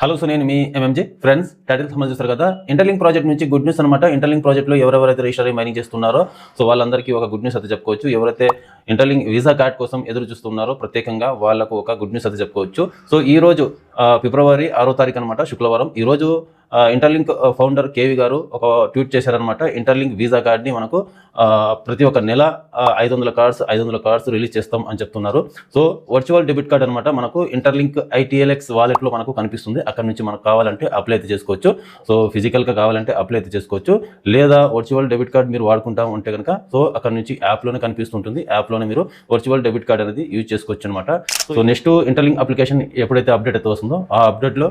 Hello, so నేను మీ MMJ friends. Title సంబంధించి చూస్తారు కదా, ఇంటర్లింక్ ప్రాజెక్ట్ నుంచి గుడ్ న్యూస్ అనమాట. ఇంటర్లింక్ ప్రాజెక్ట్లో ఎవరెవరైతే రిజిస్టర్ మైనింగ్ చేస్తున్నారో సో వాళ్ళందరికీ ఒక గుడ్ న్యూస్ అయితే చెప్పుకోవచ్చు. ఎవరైతే ఇంటర్లింక్ వీసా కార్డ్ కోసం ఎదురు చూస్తున్నారో ప్రత్యేకంగా వాళ్ళకు ఒక గుడ్ న్యూస్ అయితే చెప్పుకోవచ్చు. సో ఈ రోజు ఫిబ్రవరి 6వ తారీఖు అనమాట, శుక్రవారం. ఈరోజు ఇంటర్లింక్ ఫౌండర్ కేవి గారు ఒక ట్వీట్ చేశారనమాట. ఇంటర్లింక్ వీసా కార్డ్ని మనకు ప్రతి ఒక్క నెల 500 కార్డ్స్ రిలీజ్ చేస్తాం అని చెప్తున్నారు. సో వర్చువల్ డెబిట్ కార్డ్ అనమాట, మనకు ఇంటర్లింక్ ఐటీఎల్ఎక్స్ వాలెట్లో మనకు కనిపిస్తుంది. అక్కడ నుంచి మనకు కావాలంటే అప్లై అయితే చేసుకోవచ్చు. సో ఫిజికల్గా కావాలంటే అప్లై అయితే చేసుకోవచ్చు, లేదా వర్చువల్ డెబిట్ కార్డ్ మీరు వాడుకుంటా ఉంటే కనుక సో అక్కడ నుంచి యాప్లోనే కనిపిస్తుంటుంది. యాప్లోనే మీరు వర్చువల్ డెబిట్ కార్డ్ అనేది యూజ్ చేసుకోవచ్చు అనమాట. సో నెక్స్ట్ ఇంటర్లింక్ అప్లికేషన్ ఎప్పుడైతే అప్డేట్ అయితే వస్తుందో ఆ అప్డేట్లో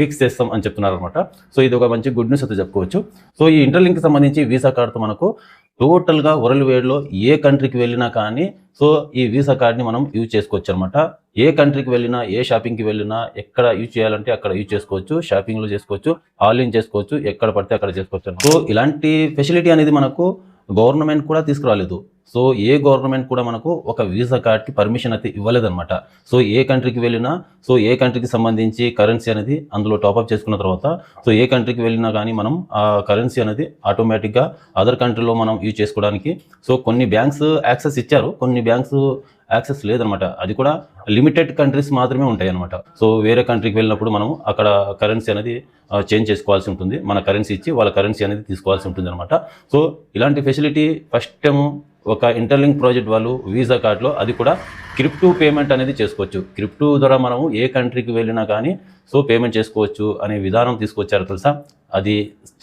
ఫిక్స్ చేస్తాం అని చెప్తున్నారు అనమాట. సో ఇది ఒక మంచి గుడ్ న్యూస్ అయితే చెప్పుకోవచ్చు. సో ఈ ఇంటర్లింక్ సంబంధించి వీసా కార్డ్తో మనకు టోటల్గా వరల్డ్ వైడ్లో ఏ కంట్రీకి వెళ్ళినా కానీ సో ఈ వీసా కార్డ్ని మనం యూజ్ చేసుకోవచ్చు అనమాట. ఏ కంట్రీకి వెళ్ళినా, ఏ షాపింగ్కి వెళ్ళినా, ఎక్కడ యూజ్ చేయాలంటే అక్కడ యూజ్ చేసుకోవచ్చు. షాపింగ్లో చేసుకోవచ్చు, ఆన్లైన్ చేసుకోవచ్చు, ఎక్కడ పడితే అక్కడ చేసుకోవచ్చు. సో ఇలాంటి ఫెసిలిటీ అనేది మనకు గవర్నమెంట్ కూడా తీసుకురాలేదు. సో ఏ గవర్నమెంట్ కూడా మనకు ఒక వీసా కార్డ్కి పర్మిషన్ అయితే ఇవ్వలేదన్నమాట. సో ఏ కంట్రీకి వెళ్ళినా సో ఏ కంట్రీకి సంబంధించి కరెన్సీ అనేది అందులో టాప్అప్ చేసుకున్న తర్వాత సో ఏ కంట్రీకి వెళ్ళినా కానీ మనం ఆ కరెన్సీ అనేది ఆటోమేటిక్గా అదర్ కంట్రీలో మనం యూజ్ చేసుకోవడానికి సో కొన్ని బ్యాంక్స్ యాక్సెస్ ఇచ్చారు, కొన్ని బ్యాంక్స్ యాక్సెస్ లేదనమాట. అది కూడా లిమిటెడ్ కంట్రీస్ మాత్రమే ఉంటాయి అనమాట. సో వేరే కంట్రీకి వెళ్ళినప్పుడు మనం అక్కడ కరెన్సీ అనేది చేంజ్ చేసుకోవాల్సి ఉంటుంది. మన కరెన్సీ ఇచ్చి వాళ్ళ కరెన్సీ అనేది తీసుకోవాల్సి ఉంటుంది అనమాట. సో ఇలాంటి ఫెసిలిటీ ఫస్ట్ టైం ఒక ఇంటర్లింక్ ప్రాజెక్ట్ వాళ్ళు వీసా కార్డ్లో, అది కూడా క్రిప్టో పేమెంట్ అనేది చేసుకోవచ్చు. క్రిప్టో ద్వారా మనము ఏ కంట్రీకి వెళ్ళినా కానీ సో పేమెంట్ చేసుకోవచ్చు అనే విధానం తీసుకొచ్చారు తెలుసా. అది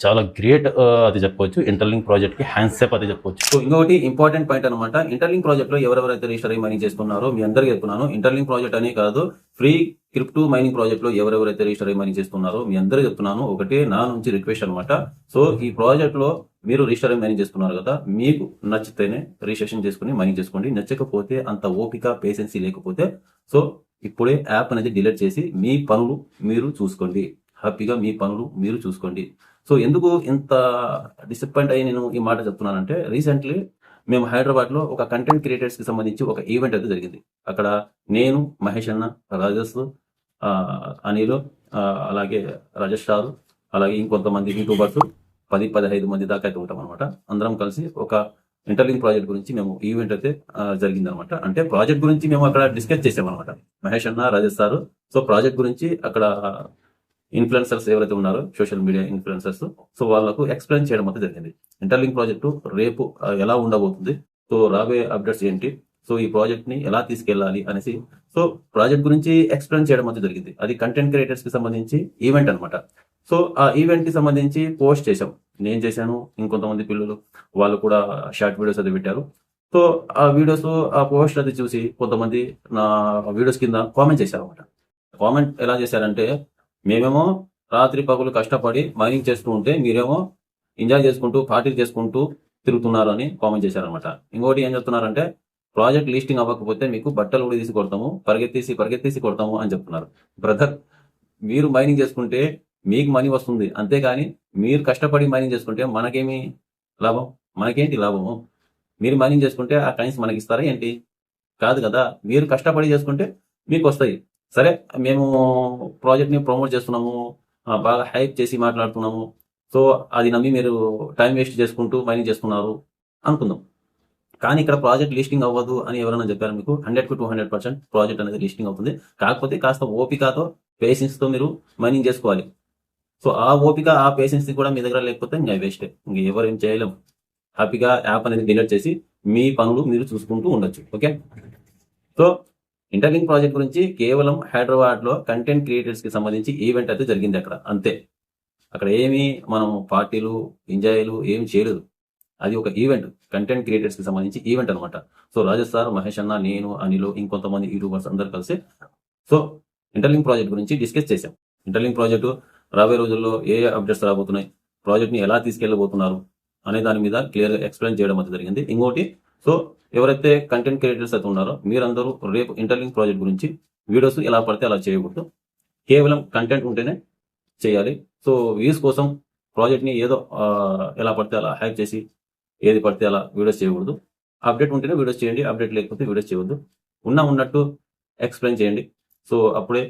చాలా గ్రేట్ అది చెప్పుకోవచ్చు. ఇంటర్లింక్ ప్రాజెక్ట్కి హ్యాండ్సెప్ అది చెప్పుకోవచ్చు. సో ఇంకొకటి ఇంపార్టెంట్ పాయింట్ అనమాట, ఇంటర్లింక్ ప్రాజెక్ట్లో ఎవరెవరైతే రిజిస్టర్ అయ్యి మైనింగ్ చేస్తున్నారో మీ అందరికీ చెప్తున్నాను. ఇంటర్లింక్ ప్రాజెక్ట్ అనే కాదు, ఫ్రీ క్రిప్టో మైనింగ్ ప్రాజెక్ట్లో ఎవరెవరైతే రిజిస్టర్ అయ్యి మైనింగ్ చేస్తున్నారో మీ అందరికీ చెప్తున్నాను. ఒకటే నా నుంచి రిక్వెస్ట్ అనమాట. సో ఈ ప్రాజెక్ట్లో మీరు రిజిస్టర్ అయ్యి మైనింగ్ చేస్తున్నారు కదా, మీకు నచ్చితేనే రిజిస్ట్రేషన్ చేసుకుని మైనింగ్ చేసుకోండి. నచ్చకపోతే, అంత ఓపిక పేషెన్సీ లేకపోతే సో ఇప్పుడే యాప్ అనేది డిలీట్ చేసి మీ పనులు మీరు చూసుకోండి. హ్యాపీగా మీ పనులు మీరు చూసుకోండి. సో ఎందుకు ఇంత డిసప్పాయింట్ అయ్యి నేను ఈ మాట చెప్తున్నానంటే, రీసెంట్లీ మేము హైదరాబాద్లో ఒక కంటెంట్ క్రియేటర్స్కి సంబంధించి ఒక ఈవెంట్ అయితే జరిగింది. అక్కడ నేను, మహేష్ అన్న, రాజస్, అనిల్, అలాగే రాజేష్ రావు, అలాగే ఇంకొంతమంది యూట్యూబర్స్ 10-15 మంది దాకా అయితే ఉంటాం అనమాట. అందరం కలిసి ఒక ఇంటర్లింక్ ప్రాజెక్ట్ గురించి మేము ఈవెంట్ అయితే జరిగిందనమాట. అంటే ప్రాజెక్ట్ గురించి మేము అక్కడ డిస్కస్ చేసామన్నమాట, మహేష్ అన్న, రాజేష్ సార్. సో ప్రాజెక్ట్ గురించి అక్కడ ఇన్ఫ్లుయెన్సర్స్ ఎవరైతే ఉన్నారో, సోషల్ మీడియా ఇన్ఫ్లుయెన్సర్స్, సో వాళ్ళకు ఎక్స్ప్లెయిన్ చేయడం అయితే జరిగింది. ఇంటర్లింక్ ప్రాజెక్టు రేపు ఎలా ఉండబోతుంది, సో రాబోయే అప్డేట్స్ ఏంటి, సో ఈ ప్రాజెక్ట్ ని ఎలా తీసుకెళ్లాలి అనేసి సో ప్రాజెక్ట్ గురించి ఎక్స్ప్లెయిన్ చేయడం అయితే జరిగింది. అది కంటెంట్ క్రియేటర్స్ కి సంబంధించి ఈవెంట్ అనమాట. సో ఆ ఈవెంట్ కి సంబంధించి పోస్ట్ చేశాం, నేను చేశాను, ఇంకొంతమంది పిల్లలు వాళ్ళు కూడా షార్ట్ వీడియోస్ అది పెట్టారు. సో ఆ వీడియోస్, ఆ పోస్ట్ అది చూసి కొంతమంది నా వీడియోస్ కింద కామెంట్ చేశారు అనమాట. కామెంట్ ఎలా చేశారంటే, మేమేమో రాత్రి పగులు కష్టపడి మైనింగ్ చేస్తూ ఉంటే మీరేమో ఎంజాయ్ చేసుకుంటూ పార్టీలు చేసుకుంటూ తిరుగుతున్నారు అని కామెంట్ చేశారనమాట. ఇంకోటి ఏం చెప్తున్నారంటే, ప్రాజెక్ట్ లిస్టింగ్ అవ్వకపోతే మీకు బట్టలు కూడా తీసి కొడతాము, పరిగెత్తేసి కొడతాము అని చెప్తున్నారు. బ్రదర్, మీరు మైనింగ్ చేసుకుంటే మీకు మనీ వస్తుంది, అంతేకాని మీరు కష్టపడి మైనింగ్ చేసుకుంటే మనకేమి లాభం, మనకేంటి లాభము? మీరు మైనింగ్ చేసుకుంటే ఆ కాయిన్స్ మనకి ఇస్తారా ఏంటి? కాదు కదా. మీరు కష్టపడి చేసుకుంటే మీకు వస్తాయి. సరే, మేము ప్రాజెక్ట్ని ప్రమోట్ చేస్తున్నాము, బాగా హైప్ చేసి మాట్లాడుతున్నాము, సో అది నమ్మి మీరు టైం వేస్ట్ చేసుకుంటూ మైనింగ్ చేస్తున్నారు అనుకుందాం. కానీ ఇక్కడ ప్రాజెక్ట్ లిస్టింగ్ అవ్వదు అని ఎవరైనా చెప్పారు మీకు? 100-200% ప్రాజెక్ట్ అనేది లిస్టింగ్ అవుతుంది. కాకపోతే కాస్త ఓపికతో, పేషెన్స్తో మీరు మైనింగ్ చేసుకోవాలి. సో ఆ ఓపిక, ఆ పేషెన్స్ కూడా మీ దగ్గర లేకపోతే ఇంకా వేస్ట్, ఇంక ఎవరు ఏం చేయలేము. హ్యాపీగా యాప్ అనేది డిలీట్ చేసి మీ పనులు మీరు చూసుకుంటూ ఉండొచ్చు. ఓకే, సో ఇంటర్లింక్ ప్రాజెక్ట్ గురించి కేవలం హైదరాబాద్లో కంటెంట్ క్రియేటర్స్ కి సంబంధించి ఈవెంట్ అయితే జరిగింది అక్కడ, అంతే. అక్కడ ఏమి మనం పార్టీలు, ఎంజాయ్లు ఏమి చేయలేదు. అది ఒక ఈవెంట్, కంటెంట్ క్రియేటర్స్ కి సంబంధించి ఈవెంట్ అనమాట. సో రాజేష్ సార్, మహేష్ అన్న, నేను, అనిల్, ఇంకొంతమంది యూట్యూబర్స్ అందరు కలిసి సో ఇంటర్లింక్ ప్రాజెక్ట్ గురించి డిస్కస్ చేశాం. ఇంటర్లింక్ ప్రాజెక్టు రాబోయే రోజుల్లో ఏ అప్డేట్స్ రాబోతున్నాయి, ప్రాజెక్ట్ని ఎలా తీసుకెళ్లబోతున్నారు అనే దాని మీద క్లియర్గా ఎక్స్ప్లెయిన్ చేయడం అయితే జరిగింది. ఇంకోటి, సో ఎవరైతే కంటెంట్ క్రియేటర్స్ అయితే ఉన్నారో మీరందరూ రేపు ఇంటర్లింక్ ప్రాజెక్ట్ గురించి వీడియోస్ ఎలా పడితే అలా చేయకూడదు, కేవలం కంటెంట్ ఉంటేనే చేయాలి. సో వ్యూస్ కోసం ప్రాజెక్ట్ని ఏదో ఎలా పడితే అలా హ్యాక్ చేసి ఏది పడితే అలా వీడియోస్ చేయకూడదు. అప్డేట్ ఉంటేనే వీడియోస్ చేయండి, అప్డేట్ లేకపోతే వీడియోస్ చేయవద్దు. ఉన్నట్టు ఎక్స్ప్లెయిన్ చేయండి. సో అప్పుడే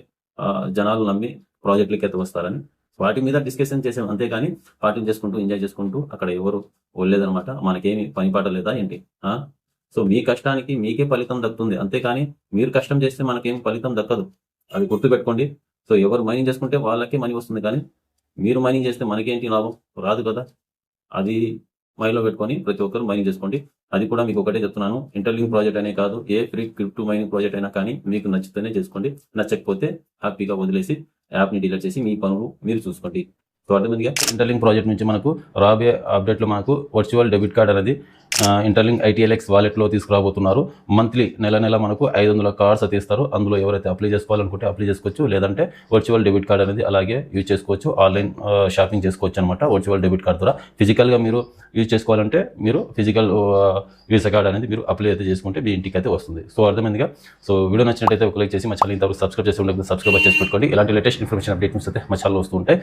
జనాలు నమ్మి ప్రాజెక్టులకి అయితే వస్తారని వాటి మీద డిస్కషన్ చేసాం, అంతేకాని పార్టీలు చేసుకుంటూ ఎంజాయ్ చేసుకుంటూ అక్కడ ఎవరు వెళ్ళలేదనమాట. మనకేమి పని పాట లేదా ఏంటి? సో మీ కష్టానికి మీకే ఫలితం దక్కుతుంది, అంతేకాని మీరు కష్టం చేస్తే మనకేం ఫలితం దక్కదు, అది గుర్తుపెట్టుకోండి. సో ఎవరు మైనింగ్ చేసుకుంటే వాళ్ళకే మనీ వస్తుంది, కానీ మీరు మైనింగ్ చేస్తే మనకేంటి లాభం? రాదు కదా. అది మైండ్లో పెట్టుకొని ప్రతి ఒక్కరు మైనింగ్ చేసుకోండి. అది కూడా మీకు ఒకటే చెప్తున్నాను, ఇంటర్లింక్ ప్రాజెక్ట్ అనే కాదు, ఏ ఫ్రీ క్రిప్టో మైనింగ్ ప్రాజెక్ట్ అయినా కానీ మీకు నచ్చితేనే చేసుకోండి, నచ్చకపోతే హ్యాపీగా వదిలేసి యాప్ని డిలీట్ చేసి మీ పనులు మీరు చూసుకోండి. సో అర్థమైందిగా. ఇంటర్లింక్ ప్రాజెక్ట్ నుంచి మనకు రాబోయే అప్డేట్లో మనకు వర్చువల్ డెబిట్ కార్డ్ అనేది ఇంటర్లింక్ ITLX వాలెట్లో తీసుకురాబోతున్నారు. మంత్లీ నెల మనకు 500 కార్డ్స్ అయితే ఇస్తారు. అందులో ఎవరైతే అప్లై చేసుకోవాలనుకుంటే అప్లై చేసుకోవచ్చు, లేదంటే వర్చువల్ డెబిట్ కార్డ్ అనేది అలాగే యూజ్ చేసుకోవచ్చు. ఆన్లైన్ షాపింగ్ చేసుకోవచ్చు అనమాట వర్చువల్ డెబిట్ కార్డ్ ద్వారా. ఫిజికల్గా మీరు యూజ్ చేసుకోవాలంటే మీరు ఫిజికల్ వీసా కార్డ్ అనేది మీరు అప్లై అయితే చేసుకుంటే మీ ఇంటికి అయితే వస్తుంది. సో అర్థమైందిగా. సో వీడియో నచ్చినట్టయితే ఒక లైక్ చేసి మా ఛానల్ ఇంతవరకు సబ్స్క్రైబ్ చేసి ఉండకపోతే సబ్స్క్రైబ్ చేసి పెట్టుకోండి. ఇలాంటి లేటెస్ట్ ఇన్ఫర్మేషన్ అప్డేట్స్ అయితే మా ఛానల్ వస్తూ ఉంటాయి.